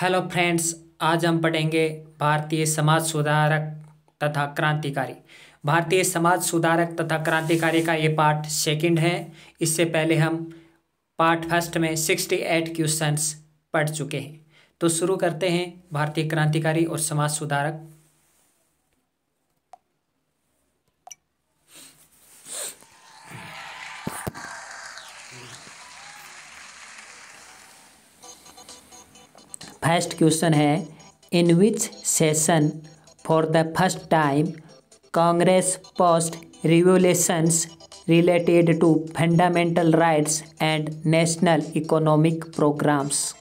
Hello friends. आज हम पढ़ेंगे भारतीय समाज सुधारक तथा क्रांतिकारी। भारतीय समाज सुधारक तथा क्रांतिकारी का ये पार्ट सेकंड है। इससे पहले हम पार्ट फर्स्ट में 68 क्वेश्चंस पढ़ चुके हैं। तो शुरू करते हैं भारतीय क्रांतिकारी और समाज सुधारक। फर्स्ट क्वेश्चन है, in which session for the first time Congress passed revolutions related to fundamental rights and national economic programmes.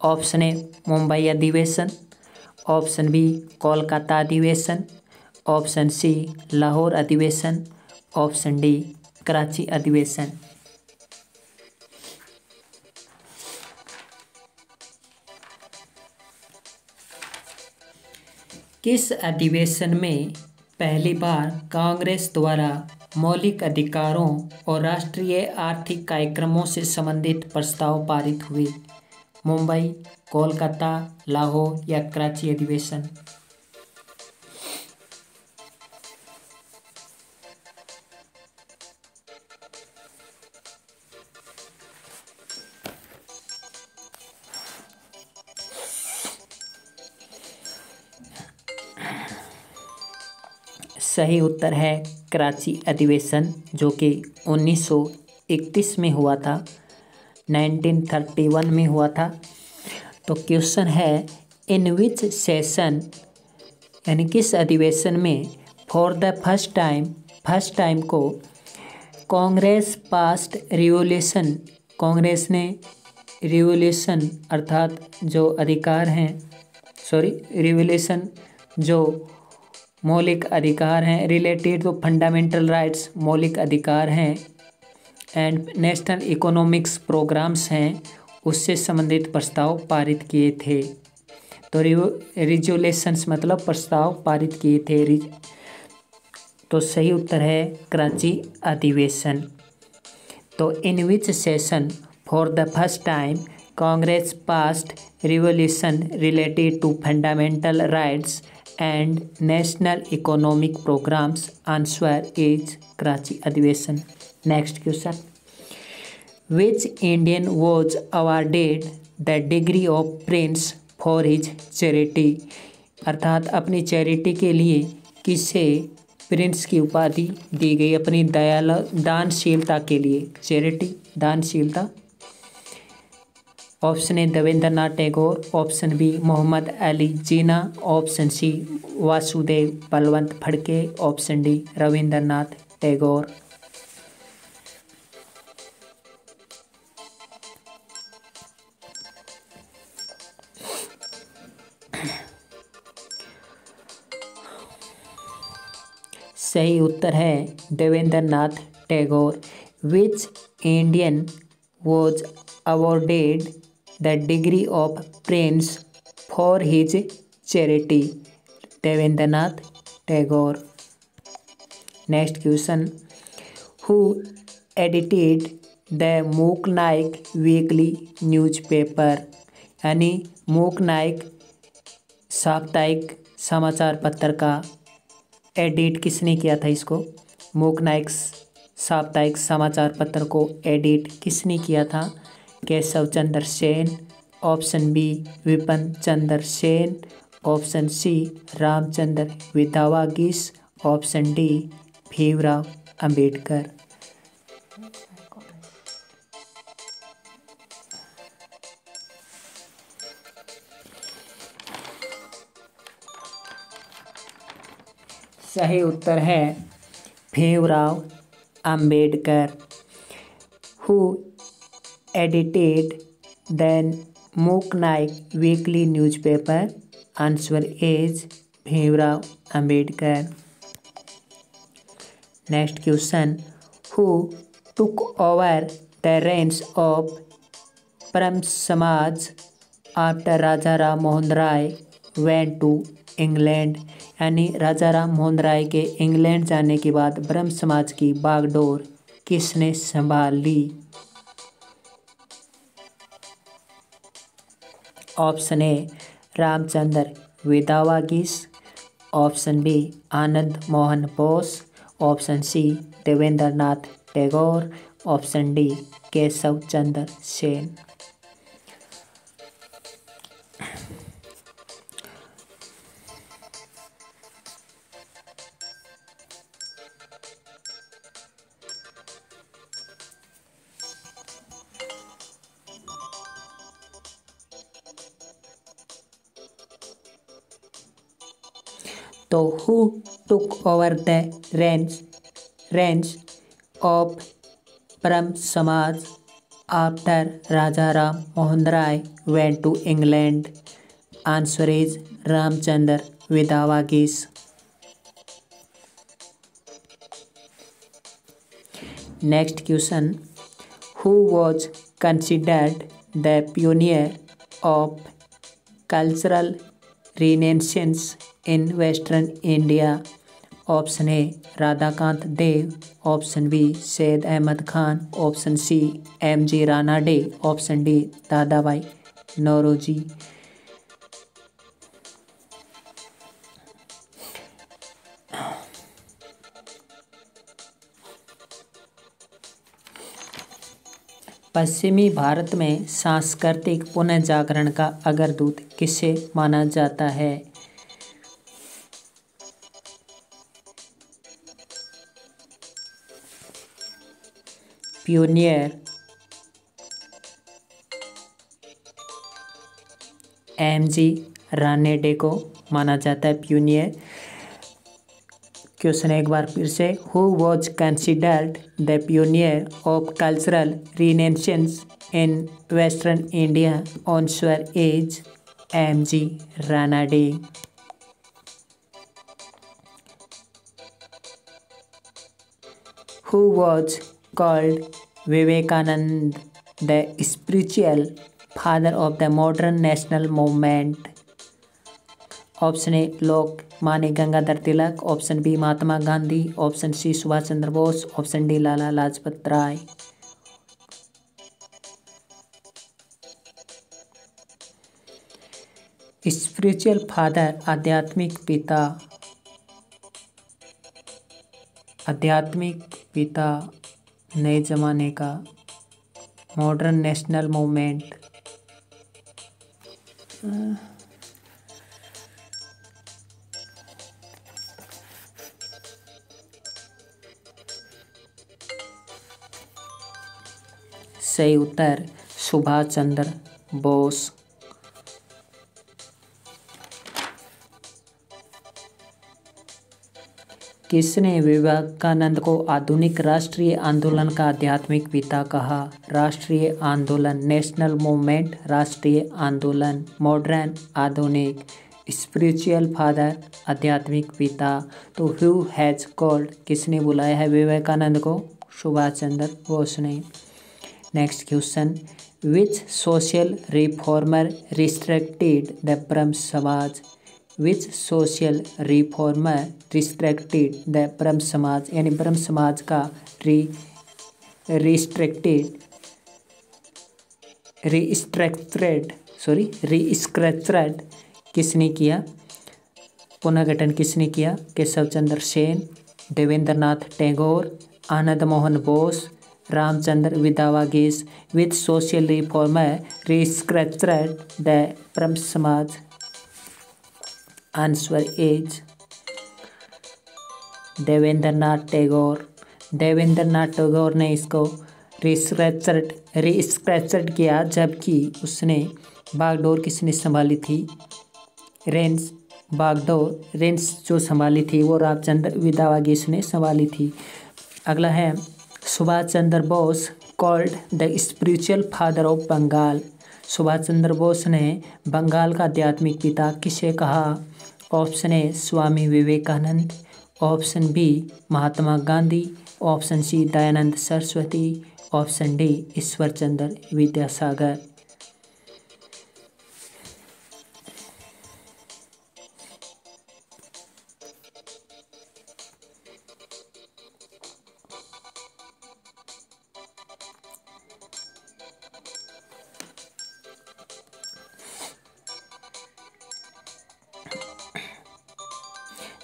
Option A Mumbai अधिवेशन, ऑप्शन बी कोलकाता अधिवेशन, ऑप्शन सी लाहौर अधिवेशन, ऑप्शन डी कराची अधिवेशन। किस अधिवेशन में पहली बार कांग्रेस द्वारा मौलिक अधिकारों और राष्ट्रीय आर्थिक कार्यक्रमों से संबंधित प्रस्ताव पारित हुए? मुंबई, कोलकाता, लाहौर या कराची अधिवेशन? सही उत्तर है कराची अधिवेशन, जो कि 1931 में हुआ था, 1931 में हुआ था। तो क्वेश्चन है, इन विच सेशन यानी किस अधिवेशन में फॉर द फर्स्ट टाइम को कांग्रेस पास्ट रिवोल्यूशन, कांग्रेस ने रिवोल्यूशन अर्थात जो अधिकार हैं रिवोल्यूशन जो मौलिक अधिकार हैं रिलेटेड टू फंडामेंटल राइट्स मौलिक अधिकार हैं एंड नेशनल इकोनॉमिक्स प्रोग्राम्स हैं, उससे संबंधित प्रस्ताव पारित किए थे। तो रिजोल्यूशंस मतलब प्रस्ताव पारित किए थे। तो सही उत्तर है कराची अधिवेशन। तो in which session for the first time Congress passed revolution related to fundamental rights and national economic programs? Answer is Karachi अधिवेशन। Next question, which Indian was awarded the degree of prince for his charity? अर्थात अपनी charity के लिए किसे Prince की उपाधि दी गई? अपनी दानशीलता के लिए, चैरिटी दानशीलता। Option A Debendranath Tagore, option B Mohammad Ali Jinnah, option C Vasudev Balwant Phadke, option D Rabindranath Tagore. सही उत्तर है Devendranath Tagore. Which Indian was awarded the degree of prince for his charity? Devendranath Tagore. Next question, who edited the Mook Nayak weekly newspaper? यानी मूक नायक साप्ताहिक समाचार पत्र का एडिट किसने किया था? इसको मूक नायक साप्ताहिक समाचार पत्र को एडिट किसने किया था? Keshav Chandra Sen, option B Vipin Chandra Sen, option C Ramchandra Vidyavagish, option D Bhimrao Ambedkar. सही उत्तर है Bhimrao Ambedkar. Who edited the Mook Nayak weekly newspaper? Answer is Bhimrao Ambedkar. Next question, who took over the reins of Param Samaj after Raja Ram Mohan Roy went to England? यानी राजा राम मोहन राय के इंग्लैंड जाने के बाद ब्रह्म समाज की बागडोर किसने संभाल ली? Option A Ramchandra Vedavagish, option B Anand Mohan Bose, option C Devendra Nath Tagore, option D Keshav Chandra Sen. तो who took over the range of Brahmo Samaj after Raja Ram Mohan Roy went to England? Answer is Ramchandra Vedavagish. Next question, who was considered the pioneer of cultural renaissance in western India? Option A Radhakant Dev, option B Syed Ahmad Khan, option C M G. Ranade, option D Dadabhai Naoroji. पश्चिमी भारत में सांस्कृतिक पुनर्जागरण का अग्रदूत किसे माना जाता है? Pioneer MG. रानेडे को माना जाता है पियोनियर। क्वेश्चन एक बार फिर से, who was considered the pioneer of cultural renaissance in western India? Answer is M G. Ranade. Who was called Vivekanand the spiritual father of the modern national movement? Option A Lokmanya Gangadhar Tilak, option B Mahatma Gandhi, option C Subhash Chandra Bose, option D Lala Lajpat Rai. Spiritual father आध्यात्मिक पिता नए जमाने का, modern national movement. सही उत्तर सुभाष चंद्र बोस। किसने विवेकानंद को आधुनिक राष्ट्रीय आंदोलन का आध्यात्मिक पिता कहा? राष्ट्रीय आंदोलन, नेशनल मूवमेंट, राष्ट्रीय आंदोलन, मॉडर्न, आधुनिक, स्पिरिचुअल फादर, आध्यात्मिक पिता। तो हु हैज कॉल्ड, किसने बुलाया है विवेकानंद को? सुभाष चंद्र बोस ने। Next question, which social reformer restricted the ब्रह्म समाज? विच सोशल रिफॉर्मर रिस्ट्रिक्टेड द ब्रह्म समाज, यानी ब्रह्म समाज का रिस्ट्रक्चर्ड किसने किया, पुनर्गठन किसने किया? केशव चंद्र सेन, देवेंद्र नाथ टैगोर, आनंद मोहन बोस, रामचंद्र वेदावागीस। विच सोशल रिफॉर्मर रिस्ट्रक्चर्ड द ब्रह्म समाज? Answer is Devendra Nath Tagore. देवेंद्र नाथ टैगोर ने इसको रिस्ट्रक्चर्ड किया, जबकि उसने बागडोर किसने संभाली थी? रेंस जो संभाली थी वो रामचंद्र वेदावागीस ने संभाली थी। अगला है, Subhash Chandra Bose called the spiritual father of Bengal. Subhash Chandra Bose ने बंगाल का आध्यात्मिक पिता किसे कहा? Option A Swami Vivekananda, option B Mahatma Gandhi, option C Dayanand Saraswati, option D Ishwar Chandra Vidyasagar.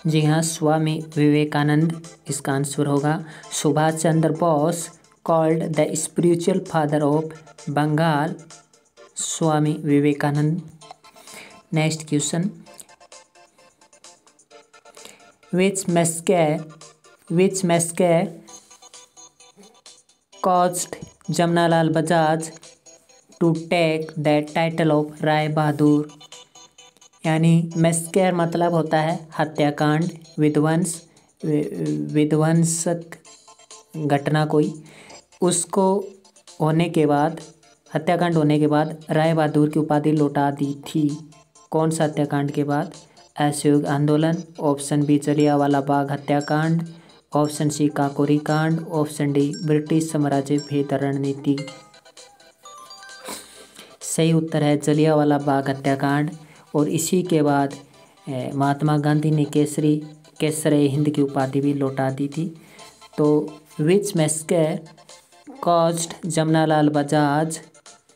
जी हाँ, स्वामी विवेकानंद इसका आंसर होगा। Subhash Chandra Bose called the spiritual father of Bengal, Swami Vivekananda. Next question, which massacre caused Jamnalal Bajaj to take the title of Rai Bahadur. यानी मैस्केर मतलब होता है हत्याकांड, विध्वंसक घटना कोई, उसको होने के बाद, हत्याकांड होने के बाद राय बहादुर की उपाधि लौटा दी थी। कौन सा हत्याकांड के बाद? असहयोग आंदोलन, ऑप्शन बी जलियांवाला बाग हत्याकांड, ऑप्शन सी काकोरी कांड, ऑप्शन डी ब्रिटिश साम्राज्य भेद रणनीति। सही उत्तर है जलियांवाला बाग हत्याकांड। और इसी के बाद महात्मा गांधी ने केसरे हिंद की उपाधि भी लौटा दी थी। तो which massacre caused Jamnalal Bajaj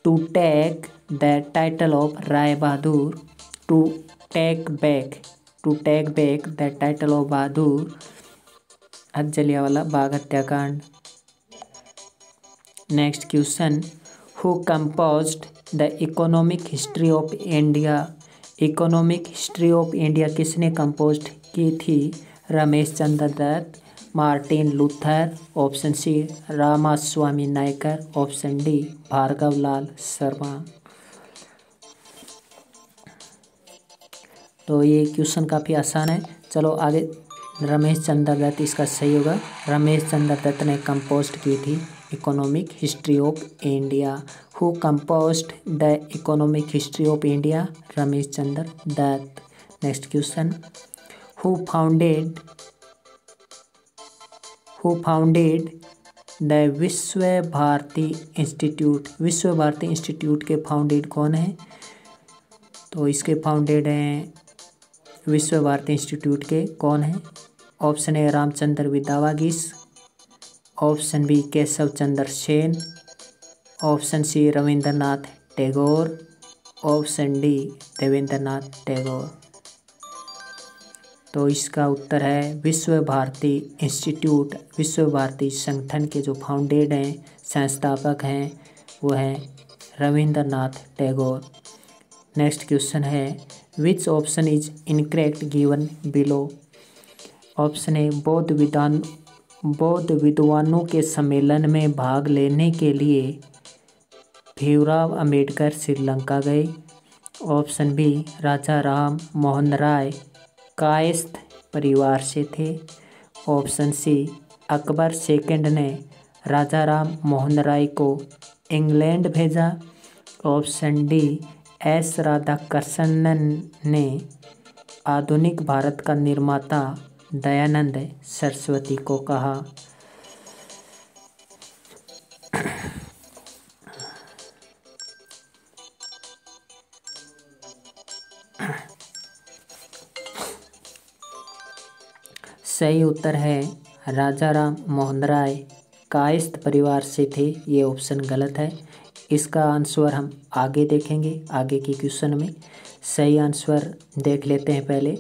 to take the title of Rai Bahadur, to take back the title of Bahadur, Jallianwala Bagh हत्याकांड। Next question, who composed the economic history of India. Economic history of India किसने कंपोज की थी? Ramesh Chandra Dutt, Martin Luther, option C Ramaswamy Naicker, option D Bhargavlal Sharma. तो ये question काफ़ी आसान है। चलो आगे, रमेश चंद्र दत्त इसका सही होगा। रमेश चंद्र दत्त ने कंपोज की थी economic history of India. Who composed the economic history of India? Ramesh Chandra Dutt. Next question, who founded the Vishwa Bharati institute. विश्व भारती इंस्टीट्यूट के फाउंडेड कौन है? तो इसके फाउंडेड हैं विश्व भारती इंस्टीट्यूट के कौन है? Option A Ramchandra Vidyavagish, option B Keshav Chandra Sen, option C Rabindranath Tagore, option D Devendranath Tagore. तो इसका उत्तर है विश्व भारती इंस्टीट्यूट। विश्व भारती संगठन के जो फाउंडेड हैं, संस्थापक हैं, वो हैं रविंद्रनाथ टैगोर। नेक्स्ट क्वेश्चन है, विच option is incorrect given below. Option ए बौद्ध विद्वानों के सम्मेलन में भाग लेने के लिए भीमराव अंबेडकर श्रीलंका गए। ऑप्शन बी राजा राम मोहन राय कायस्थ परिवार से थे। ऑप्शन सी अकबर सेकंड ने राजा राम मोहन राय को इंग्लैंड भेजा। ऑप्शन डी एस राधाकृष्णन ने आधुनिक भारत का निर्माता दयानंद सरस्वती को कहा। सही उत्तर है राजा राम मोहन राय कायस्थ परिवार से थे। ये ऑप्शन गलत है। इसका आंसर हम आगे देखेंगे, आगे के क्वेश्चन में। सही आंसर देख लेते हैं पहले।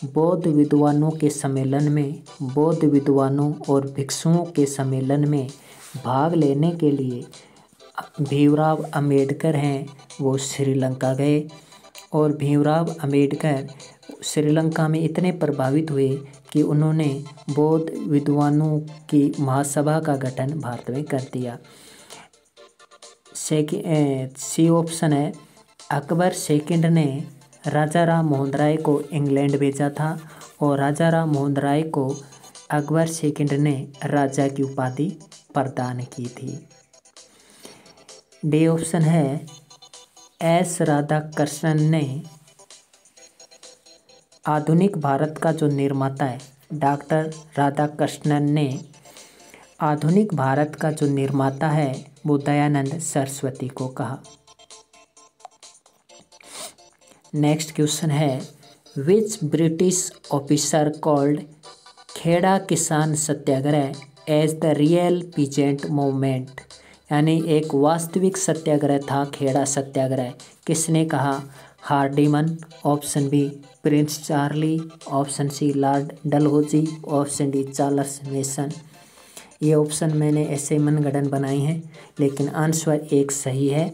बौद्ध विद्वानों के सम्मेलन में, बौद्ध विद्वानों और भिक्षुओं के सम्मेलन में भाग लेने के लिए भीमराव अंबेडकर हैं, वो श्रीलंका गए। और भीमराव अंबेडकर श्रीलंका में इतने प्रभावित हुए कि उन्होंने बौद्ध विद्वानों की महासभा का गठन भारत में कर दिया। सी ऑप्शन है अकबर सेकंड ने राजा राम मोहन राय को इंग्लैंड भेजा था और राजा राम मोहन राय को अकबर सेकंड ने राजा की उपाधि प्रदान की थी। डी ऑप्शन है एस राधाकृष्णन ने आधुनिक भारत का जो निर्माता है, डॉक्टर राधाकृष्णन ने आधुनिक भारत का जो निर्माता है वो दयानंद सरस्वती को कहा। नेक्स्ट क्वेश्चन है, which British officer called Kheda Kisan Satyagraha as the real peasant movement. यानी एक वास्तविक सत्याग्रह था खेड़ा सत्याग्रह। किसने कहा? Hardiman, option B Prince Charlie, option C Lord Dalhousie, option D Charles Mason. ये ऑप्शन मैंने ऐसे मनगढ़ंत बनाए हैं, लेकिन आंसर एक सही है।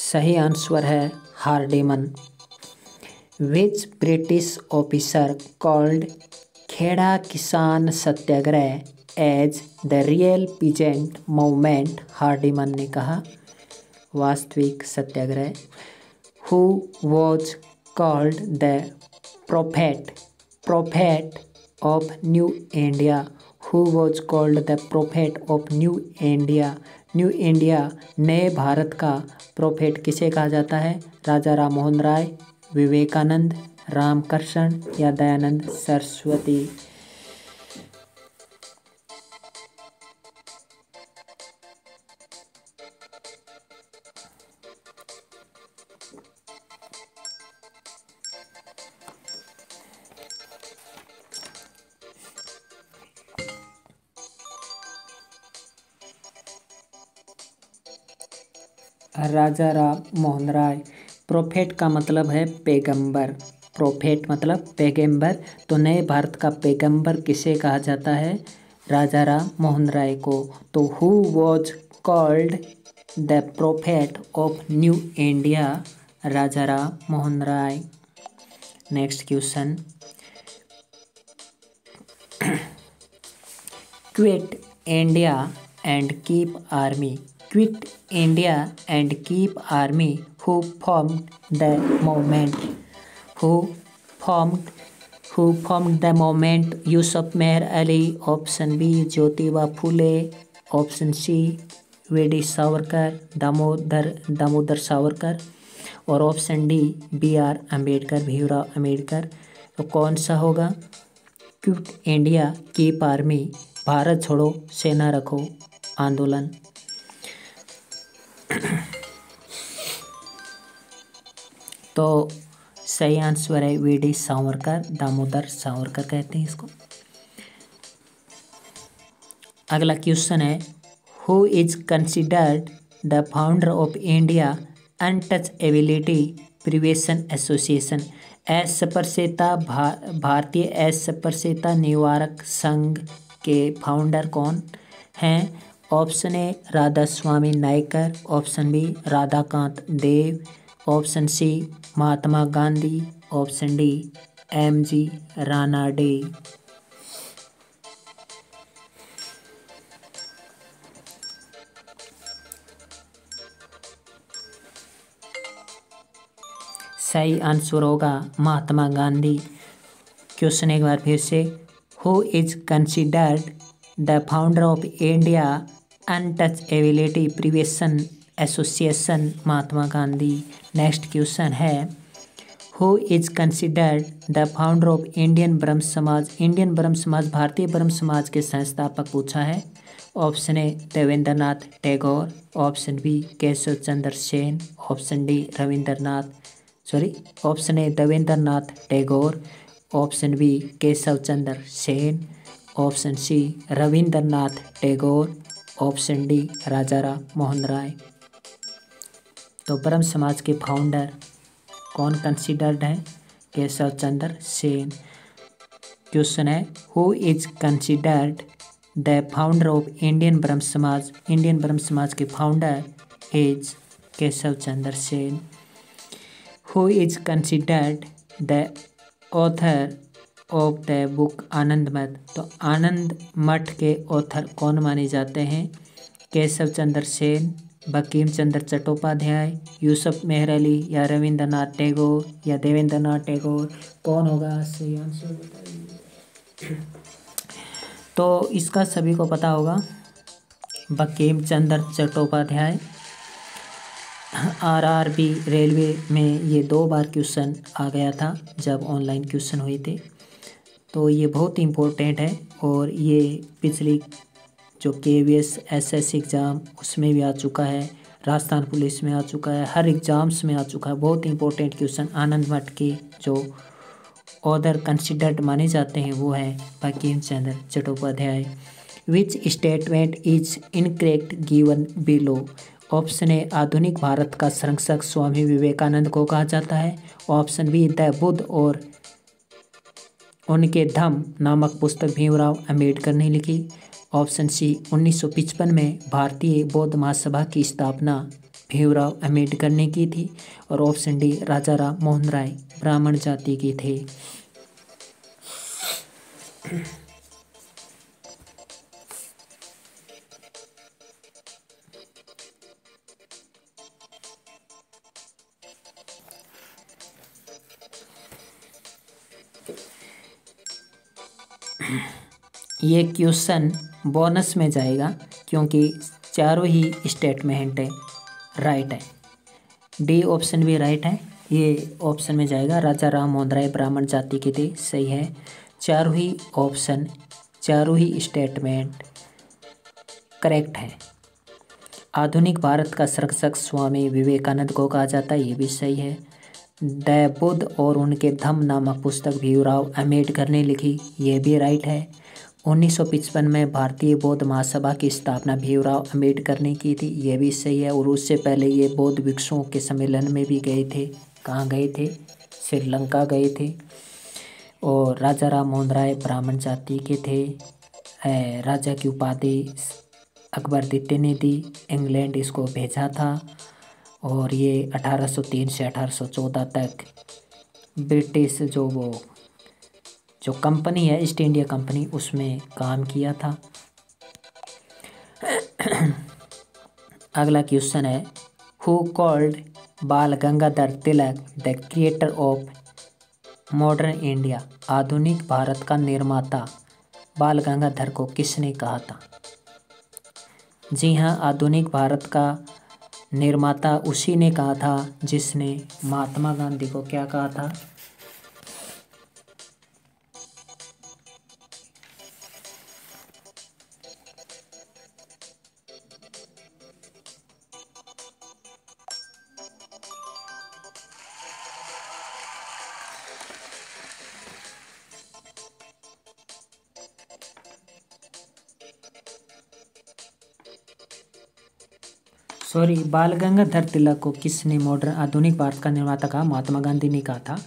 सही आंसर है Hardiman. Which British officer called Kheda Kisan Satyagraha as the real peasant movement? Hardiman ने कहा वास्तविक सत्याग्रह। Who was called the prophet of new India? Who was called the prophet of new India? New India, नए भारत का प्रोफेट किसे कहा जाता है? राजा राम मोहन राय, विवेकानंद, रामकृष्ण या दयानंद सरस्वती? राजा राम मोहन राय। प्रोफेट का मतलब है पैगंबर। प्रोफेट मतलब पैगंबर। तो नए भारत का पैगंबर किसे कहा जाता है? राजा राम मोहन राय को। तो who was called the prophet of new India? Raja Ram Mohan Roy. Next question. Quit India and keep army. Quit India and Keep Army. Who formed the movement? Who formed the movement? Yusuf Meher Ali, option B Jyotiba Phule, option C V D. Savarkar, Damodar Savarkar और option D B R. Ambedkar, Bhimrao Ambedkar. तो कौन सा होगा? Quit India keep army, Bharat छोड़ो सेना रखो आंदोलन। तो सही आंसर है वी.डी. सावरकर, दामोदर सावरकर कहते हैं इसको। अगला क्वेश्चन है who is considered the founder of India untouchability prevention association? अस्पृश्यता भारतीय अस्पृश्यता निवारक संघ के फाउंडर कौन हैं? Option A Radha Swami Naicker, option B Radhakant Dev, option C Mahatma Gandhi, option D M G. Ranade. सही आंसर होगा महात्मा गांधी। क्वेश्चन एक बार फिर से, who is considered the founder of India untouchability prevention association? Mahatma Gandhi. Next question है who is considered the founder of Indian Brahmo Samaj? Indian Brahmo समाज, भारतीय ब्रह्म समाज के संस्थापक पूछा है। Option A Debendranath Tagore, option B Keshav Chandra Sen, option D option A Debendranath Tagore, option B Keshav Chandra Sen, option C Rabindranath Tagore, option D Raja Ram Mohan Roy. तो ब्रह्म समाज के founder कौन कंसिडर्ड है? केशव चंद्र सेन। क्वेश्चन है who is considered the founder of Indian Brahmo Samaj? Indian Brahmo Samaj के founder is Keshab Chandra Sen. Who is considered the author of the book आनंद मठ? तो आनंद मठ के ऑथर कौन माने जाते हैं? केशव चंद्र सेन, बंकिम चंद्र चट्टोपाध्याय, यूसुफ मेहर अली या रविंद्रनाथ टैगोर या देवेंद्रनाथ टैगोर? कौन होगा सही आंसर बताइए। तो इसका सभी को पता होगा बंकिम चंद्र चट्टोपाध्याय। आरआरबी रेलवे में ये 2 बार क्वेश्चन आ गया था जब ऑनलाइन क्वेश्चन हुए थे। तो ये बहुत इम्पोर्टेंट है और ये पिछली जो KVS SSC एग्ज़ाम उसमें भी आ चुका है। राजस्थान पुलिस में आ चुका है, हर एग्जाम्स में आ चुका है। बहुत इंपॉर्टेंट क्वेश्चन। आनंद मठ के जो ऑथर कंसिडर्ड माने जाते हैं वो है Bankim Chandra Chattopadhyay. Which statement is incorrect given below. Option A आधुनिक भारत का संरक्षक स्वामी विवेकानंद को कहा जाता है। ऑप्शन बी द बुद्ध और उनके धम्म नामक पुस्तक भीमराव अंबेडकर ने लिखी। ऑप्शन सी 1955 में भारतीय बौद्ध महासभा की स्थापना भीमराव अंबेडकर ने की थी। और ऑप्शन डी राजा राम मोहन राय ब्राह्मण जाति के थे। ये क्वेश्चन बोनस में जाएगा क्योंकि चारों ही स्टेटमेंट राइट है। डी ऑप्शन भी राइट है, ये ऑप्शन में जाएगा। राजा राम मोहन राय ब्राह्मण जाति के थे, सही है। चारों ही ऑप्शन, चारों ही स्टेटमेंट करेक्ट है। आधुनिक भारत का संरक्षक स्वामी विवेकानंद को कहा जाता है, ये भी सही है। द बुद्ध और उनके धम्म नामक पुस्तक भीमराव अंबेडकर ने लिखी, ये भी राइट है। 1955 में भारतीय बौद्ध महासभा की स्थापना भीमराव अंबेडकर ने की थी, ये भी सही है। और उससे पहले ये बौद्ध भिक्षुओं के सम्मेलन में भी गए थे। कहाँ गए थे? श्रीलंका गए थे। और राजा राम मोहन राय ब्राह्मण जाति के थे। राजा की उपाधि अकबर द्वितीय ने दी, इंग्लैंड इसको भेजा था। और ये 1803 से 1814 तक ब्रिटिश जो कंपनी है ईस्ट इंडिया कंपनी, उसमें काम किया था। अगला क्वेश्चन है, who called Bal Gangadhar Tilak the creator of modern India. आधुनिक भारत का निर्माता बाल गंगाधर को किसने कहा था? जी हाँ, आधुनिक भारत का निर्माता उसी ने कहा था जिसने महात्मा गांधी को क्या कहा था? सॉरी, बाल गंगाधर तिलक को किसने मॉडर्न आधुनिक भारत का निर्माता कहा? महात्मा गांधी ने कहा था।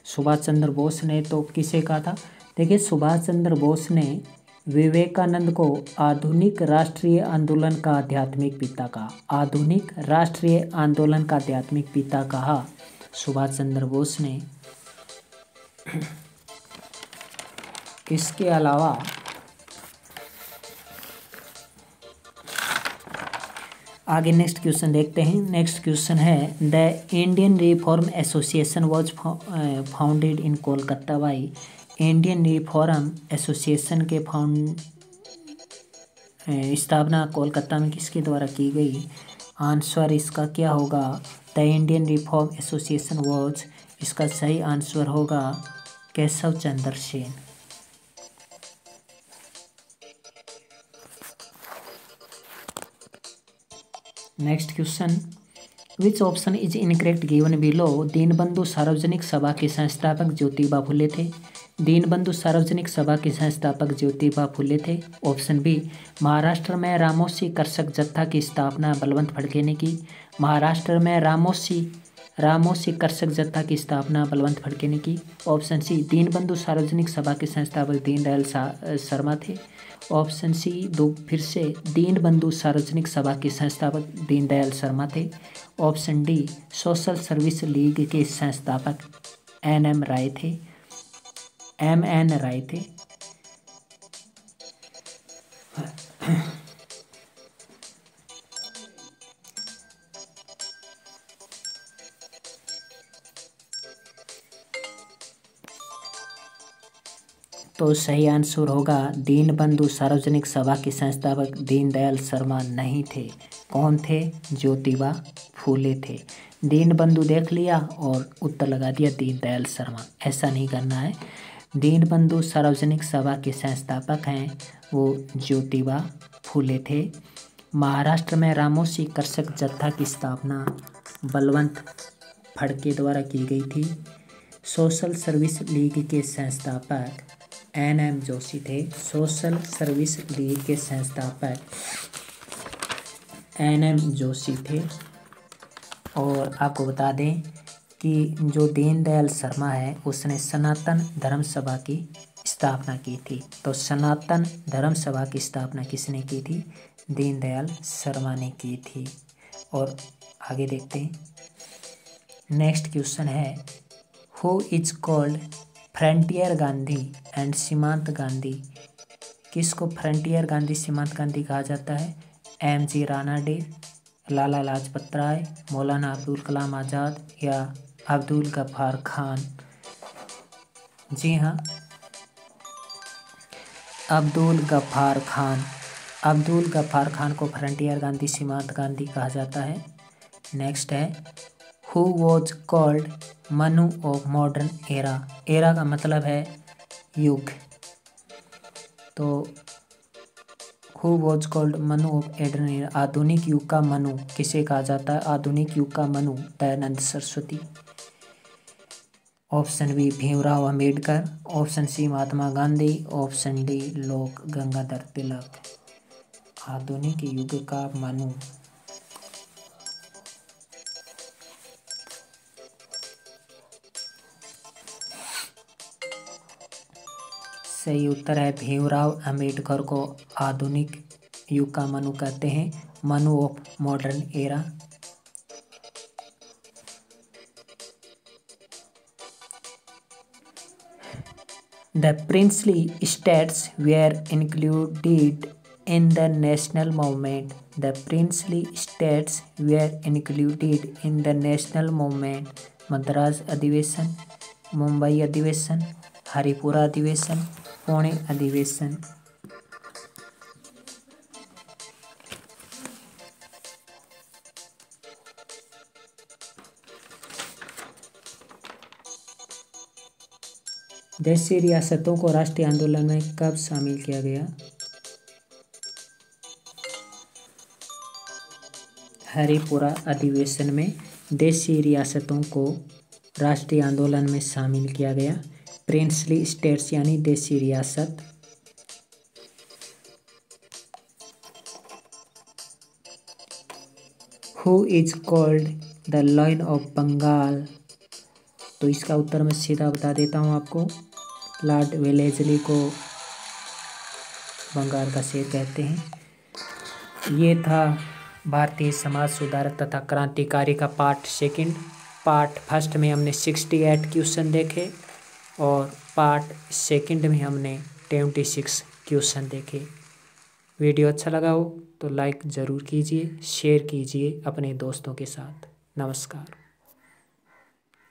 सुभाष चंद्र बोस ने तो किसे कहा था? देखिए, सुभाष चंद्र बोस ने विवेकानंद को आधुनिक राष्ट्रीय आंदोलन का आध्यात्मिक पिता कहा। आधुनिक राष्ट्रीय आंदोलन का आध्यात्मिक पिता कहा सुभाष चंद्र बोस ने। इसके अलावा आगे नेक्स्ट क्वेश्चन देखते हैं। नेक्स्ट क्वेश्चन है, the Indian reform association was founded in Kolkata by. Indian reform association के स्थापना कोलकाता में किसके द्वारा की गई? आंसर इसका क्या होगा? The Indian reform association was, इसका सही आंसर होगा Keshab Chandra Sen. Next question, which option is incorrect given below. Dinbandhu Sarvajanik Sabha के संस्थापक ज्योतिबा फुले थे। दीनबंधु सार्वजनिक सभा के संस्थापक ज्योतिबा फुले थे। ऑप्शन बी, महाराष्ट्र में रामोसी कर्षक जत्था की स्थापना बलवंत फड़के ने की। महाराष्ट्र में रामोसी कर्षक जत्था की स्थापना बलवंत फड़के ने की। ऑप्शन सी, दीनबंधु सार्वजनिक सभा के संस्थापक दीनदयाल शर्मा थे। ऑप्शन सी, दो फिर से, दीनबंधु सार्वजनिक सभा के संस्थापक दीनदयाल शर्मा थे। Option D, social service league के संस्थापक एम.एन. राय थे। तो सही आंसर होगा दीनबंधु सार्वजनिक सभा के संस्थापक दीनदयाल शर्मा नहीं थे। कौन थे? ज्योतिबा फूले थे। दीनबंधु देख लिया और उत्तर लगा दिया दीनदयाल शर्मा। ऐसा नहीं करना है। दीनबंधु सार्वजनिक सभा के संस्थापक हैं वो ज्योतिबा फूले थे। महाराष्ट्र में रामोशी कृषक जत्था की स्थापना बलवंत फड़के द्वारा की गई थी। सोशल सर्विस लीग के संस्थापक NM जोशी थे। सोशल सर्विस लीग के संस्थापक NM जोशी थे। और आपको बता दें कि जो दीनदयाल शर्मा है उसने सनातन धर्म सभा की स्थापना की थी। तो सनातन धर्म सभा की स्थापना किसने की थी? दीनदयाल शर्मा ने की थी। और आगे देखते हैं। नेक्स्ट क्वेश्चन है, who is called frontier Gandhi and सीमांत गांधी? किसको फ्रंटियर गांधी, सीमांत गांधी कहा जाता है? MG रानाडे, लाला लाजपत राय, मौलाना अब्दुल कलाम आज़ाद या अब्दुल गफ्फार खान? जी हाँ, अब्दुल गफ्फार खान। अब्दुल गफ्फार खान को फ्रंटियर गांधी, सीमांत गांधी कहा जाता है। नेक्स्ट है, who was called Manu of modern era? Era का मतलब है युग। तो who was called Manu of modern era, आधुनिक युग का मनु किसे कहा जाता है? आधुनिक युग का Manu Dayanand Saraswati. Option B Bhimrao Ambedkar, option C Mahatma Gandhi, option D Lok Gangadhar तिलक। आधुनिक युग का मनु सही उत्तर है भीमराव अंबेडकर को आधुनिक युग का मनु कहते हैं, Manu of modern era. The princely states were included in the national movement. The princely states were included in the national movement. Madras अधिवेशन, मुंबई अधिवेशन, हरिपुरा अधिवेशन, पुणे अधिवेशन। देशी रियासतों को राष्ट्रीय आंदोलन में कब शामिल किया गया? हरिपुरा अधिवेशन में देशी रियासतों को राष्ट्रीय आंदोलन में शामिल किया गया। प्रिंसली स्टेट्स यानी देशी रियासत। Who is called the lion of Bengal? तो इसका उत्तर मैं सीधा बता देता हूँ आपको, लॉर्ड वेलेस्ली को बंगाल का शेर कहते हैं। ये था भारतीय समाज सुधारक तथा क्रांतिकारी का पार्ट सेकंड। पार्ट फर्स्ट में हमने 68 क्वेश्चन देखे और पार्ट सेकंड में हमने 26 क्वेश्चन देखे। वीडियो अच्छा लगा हो तो लाइक ज़रूर कीजिए, शेयर कीजिए अपने दोस्तों के साथ। नमस्कार।